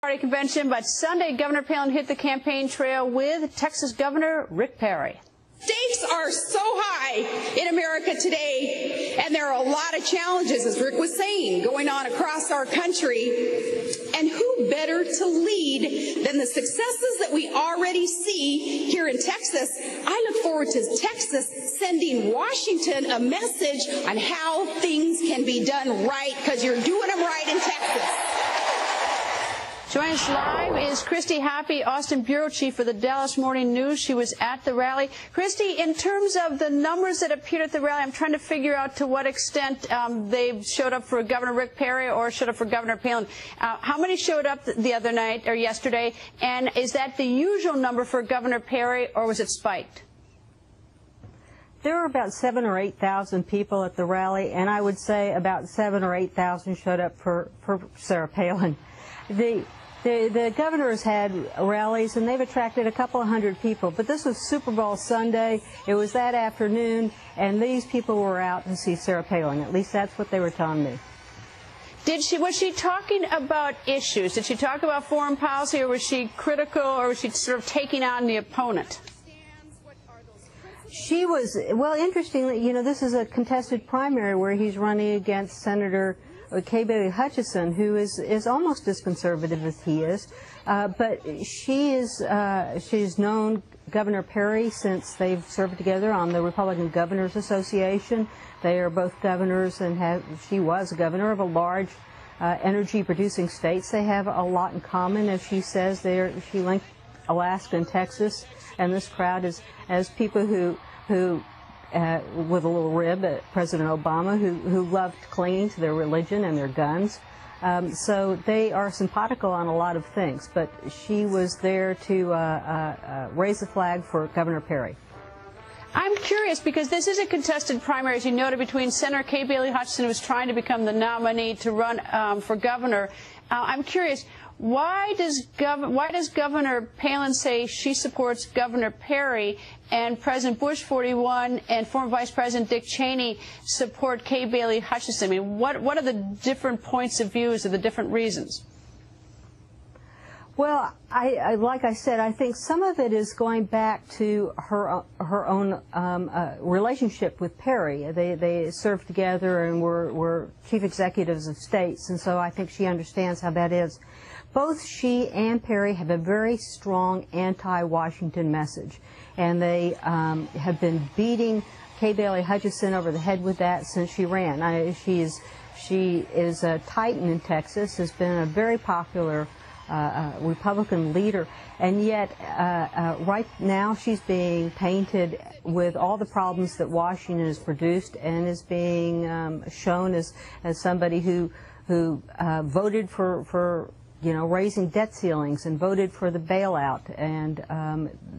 Party convention, but Sunday Governor Palin hit the campaign trail with Texas Governor Rick Perry. Stakes are so high in America today, and there are a lot of challenges, as Rick was saying, going on across our country. And who better to lead than the successes that we already see here in Texas? I look forward to Texas sending Washington a message on how things can be done right, because you're doing them right in Texas. Joining us live is Christy Happy, Austin Bureau Chief for the Dallas Morning News. She was at the rally. Christy, in terms of the numbers that appeared at the rally, I'm trying to figure out to what extent they showed up for Governor Rick Perry or showed up for Governor Palin. How many showed up the other night or yesterday? And is that the usual number for Governor Perry, or was it spiked? There were about 7,000 or 8,000 people at the rally, and I would say about 7,000 or 8,000 showed up for Sarah Palin. The governor has had rallies, and they've attracted a couple of hundred people. But this was Super Bowl Sunday. It was that afternoon, and these people were out to see Sarah Palin. At least that's what they were telling me. Was she talking about issues? Did she talk about foreign policy, or was she critical, or was she sort of taking on the opponent? She was, well, interestingly, you know, this is a contested primary where he's running against Senator Kay Bailey Hutchison, who is almost as conservative as he is, but she's known Governor Perry since they've served together on the Republican Governors Association. They are both governors, and she was a governor of a large energy-producing states. They have a lot in common, as she says. She linked Alaska and Texas, and this crowd is as people who with a little rib at President Obama, who loved clinging to their religion and their guns. So they are simpatico on a lot of things, but she was there to raise the flag for Governor Perry. I'm curious, because this is a contested primary, as you noted, between Senator Kay Bailey Hutchison, who is trying to become the nominee to run for governor. I'm curious, why does Governor Palin say she supports Governor Perry, and President Bush 41 and former Vice President Dick Cheney support Kay Bailey Hutchison? I mean, what are the different points of views or the different reasons? Well, like I said, I think some of it is going back to her own relationship with Perry. They served together and were chief executives of states, and so I think she understands how that is. Both she and Perry have a very strong anti-Washington message, and they have been beating Kay Bailey Hutchison over the head with that since she ran. She is a titan in Texas, has been a very popular Republican leader, and yet right now she's being painted with all the problems that Washington has produced, and is being shown as somebody who voted for you know, raising debt ceilings and voted for the bailout, and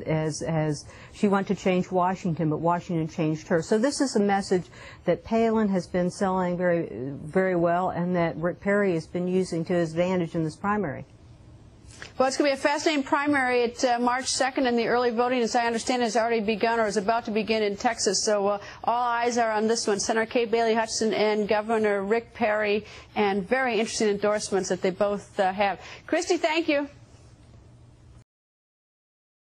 as she wanted to change Washington, but Washington changed her. So this is a message that Palin has been selling very, very well, and that Rick Perry has been using to his advantage in this primary. Well, it's going to be a fascinating primary at March 2nd, and the early voting, as I understand, has already begun or is about to begin in Texas. So all eyes are on this one. Senator Kay Bailey Hutchison and Governor Rick Perry, and very interesting endorsements that they both have. Christy, thank you.